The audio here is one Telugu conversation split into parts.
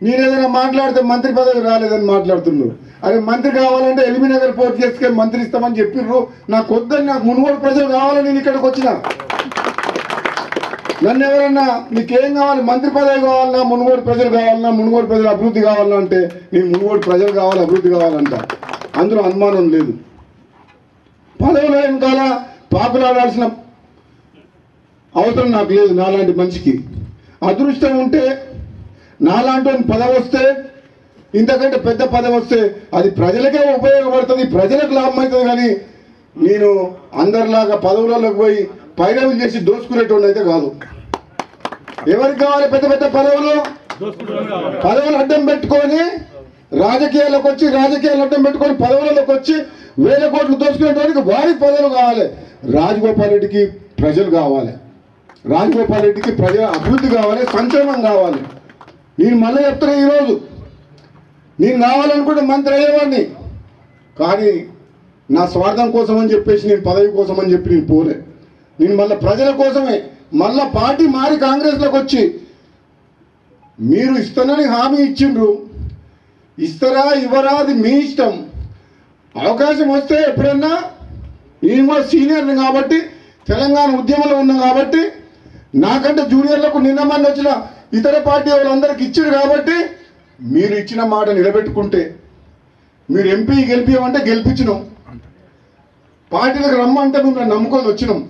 నేను ఏదైనా మాట్లాడితే మంత్రి పదవి రాలేదని మాట్లాడుతున్నాడు. అరే మంత్రి కావాలంటే ఎల్బీనగర్ పోర్టు చేసుకొని మంత్రి ఇస్తామని చెప్పిర్రు. నాకు వద్దని, నాకు మునుగోడు ప్రజలు కావాలని నేను ఇక్కడికి వచ్చిన. నన్ను ఎవరన్నా నీకేం కావాలి, మంత్రి పదవి కావాలన్నా, మునుగోడు ప్రజలు కావాలన్నా, మునుగోడు ప్రజలు అభివృద్ధి కావాలన్నా అంటే నేను మునుగోడు ప్రజలు కావాలి, అభివృద్ధి కావాలంట. అందులో అనుమానం లేదు. పదవుల వెనకాల పాకులాడాల్సిన అవసరం నాకు లేదు. నాలాంటి మనిషికి అదృష్టం ఉంటే, నాలాంటి పదవి వస్తే, ఇంతకంటే పెద్ద పదవి వస్తే అది ప్రజలకే ఉపయోగపడుతుంది, ప్రజలకు లాభం అవుతుంది. కానీ నేను అందరిలాగా పదవులలోకి పోయి పైరవులు చేసి దోసుకునేటువంటి అయితే కాదు. ఎవరికి కావాలి పెద్ద పెద్ద పదవులు? పదవులు అడ్డం పెట్టుకొని రాజకీయాల్లోకి వచ్చి, రాజకీయాలు అడ్డం పెట్టుకొని పదవులలోకి వచ్చి వేల కోట్లు దోసుకునేటువంటి వారికి పదవులు కావాలి. రాజగోపాల్ రెడ్డికి ప్రజలు కావాలి, రాజగోపాల్ రెడ్డికి ప్రజల అభివృద్ధి కావాలి, సంక్షేమం కావాలి. నేను మళ్ళీ చెప్తున్నా, ఈరోజు నేను కావాలనుకుంటే మంత్రి అయ్యేవాడిని. కానీ నా స్వార్థం కోసం అని చెప్పేసి, నేను పదవి కోసం అని చెప్పి నేను పోలే. నేను మళ్ళీ ప్రజల కోసమే, మళ్ళా పార్టీ మారి కాంగ్రెస్లోకి వచ్చి, మీరు ఇస్తానని హామీ ఇచ్చిండ్రు, ఇస్తారా ఇవ్వరా అది మీ ఇష్టం. అవకాశం వస్తే ఎప్పుడన్నా, నేను కూడా సీనియర్ని కాబట్టి, తెలంగాణ ఉద్యమంలో ఉన్నా కాబట్టి, నాకంటే జూనియర్లకు నిన్నమని వచ్చిన ఇతర పార్టీ వాళ్ళందరికీ ఇచ్చారు కాబట్టి, మీరు ఇచ్చిన మాట నిలబెట్టుకుంటే, మీరు ఎంపీ గెలిపించమంటే గెలిపించినాం, పార్టీలకు రమ్మంటే మేము నమ్ముకొని వచ్చినాం.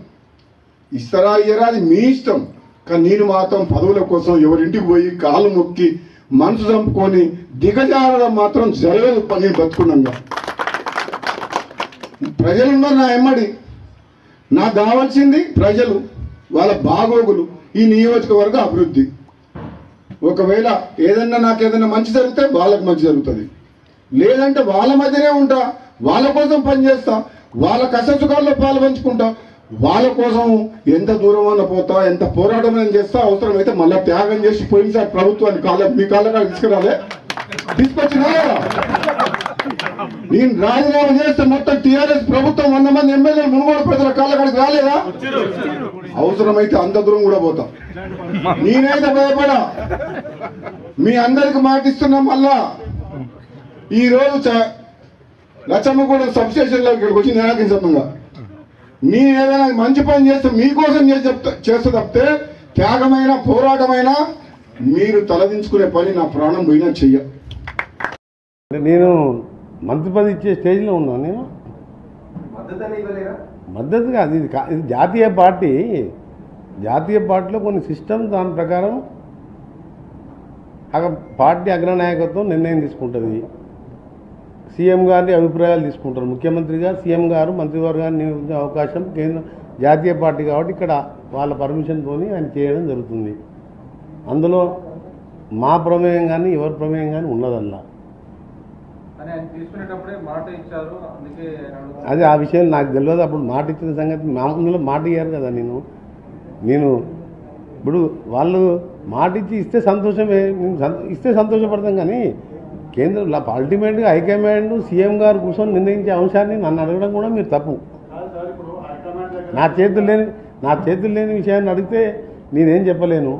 ఇస్తారా ఇయ్యరా అది మీ ఇష్టం. కానీ నేను మాత్రం పదవుల కోసం ఎవరింటికి పోయి కాలు మొక్కి మనసు చంపుకొని దిగజారడం మాత్రం జరగదు. నేను బతుకున్నాగా ప్రజలున్నారు నా ఎమ్మడి. నాకు కావాల్సింది ప్రజలు, వాళ్ళ బాగోగులు, ఈ నియోజకవర్గ అభివృద్ధి. ఒకవేళ ఏదన్నా నాకు ఏదైనా మంచి జరిగితే వాళ్ళకి మంచి జరుగుతుంది, లేదంటే వాళ్ళ మధ్యనే ఉంటా, వాళ్ళ కోసం పనిచేస్తా, వాళ్ళ కష్టసుఖాల్లో పాలు పంచుకుంటా, వాళ్ళ కోసం ఎంత దూరం అన్న పోతా, ఎంత పోరాటం అని చేస్తా, అవసరమైతే మళ్ళీ త్యాగం చేసి పోయినసారి ప్రభుత్వాన్ని మీ కాళ్ళ తీసుకురాలే, తీసుకొచ్చినా. నేను రాజీనామా చేస్తే మొత్తం టీఆర్ఎస్ ప్రభుత్వం 100 మంది ఎమ్మెల్యేలు మునుగోడు ప్రజల కాళ్ళ కాడికి రాలేదా? అవసరమైతే అంత దూరం కూడా పోతా. నేనైతే భయపడా. మీ అందరికి మాటిస్తున్నా. మళ్ళా ఈరోజు లచ్చమ్మగూడ సబ్ స్టేషన్లో ఇక్కడికి వచ్చి నేనాకి సంబంధంగా నేను ఏదైనా మంచి పని చేస్తే మీకోసం చేస్తే తప్పితే, త్యాగమైన పోరాటమైనా మీరు తలదించుకునే పని నా ప్రాణం పోయినా చెయ్య. నేను మంత్రి పదవి ఇచ్చే స్టేజ్లో ఉన్నాను. నేను మద్దతు కాదు, ఇది జాతీయ పార్టీ. జాతీయ పార్టీలో కొన్ని సిస్టమ్, దాని ప్రకారం పార్టీ అగ్రనాయకత్వం నిర్ణయం తీసుకుంటుంది. సీఎం గారిని అభిప్రాయాలు తీసుకుంటారు. ముఖ్యమంత్రి గారు, సీఎం గారు, మంత్రివర్గాన్ని నియమించే అవకాశం కేంద్ర జాతీయ పార్టీ కాబట్టి ఇక్కడ వాళ్ళ పర్మిషన్తో ఆయన చేయడం జరుగుతుంది. అందులో మా ప్రమేయం కానీ ఎవరి ప్రమేయం కానీ ఉన్నదల్లా. అది ఆ విషయం నాకు తెలియదు. అప్పుడు మాట ఇచ్చిన సంగతి మామూలుగా మాట ఇయ్యారు కదా. నేను ఇప్పుడు వాళ్ళు మాట ఇస్తే సంతోషమే, ఇస్తే సంతోషపడతాం. కానీ కేంద్రంలో అల్టిమేట్గా హైకమాండ్ సీఎం గారు కూర్చొని నిర్ణయించే అంశాన్ని నన్ను అడగడం కూడా మీరు తప్పు. నా చేతులు లేని విషయాన్ని అడిగితే నేనేం చెప్పలేను.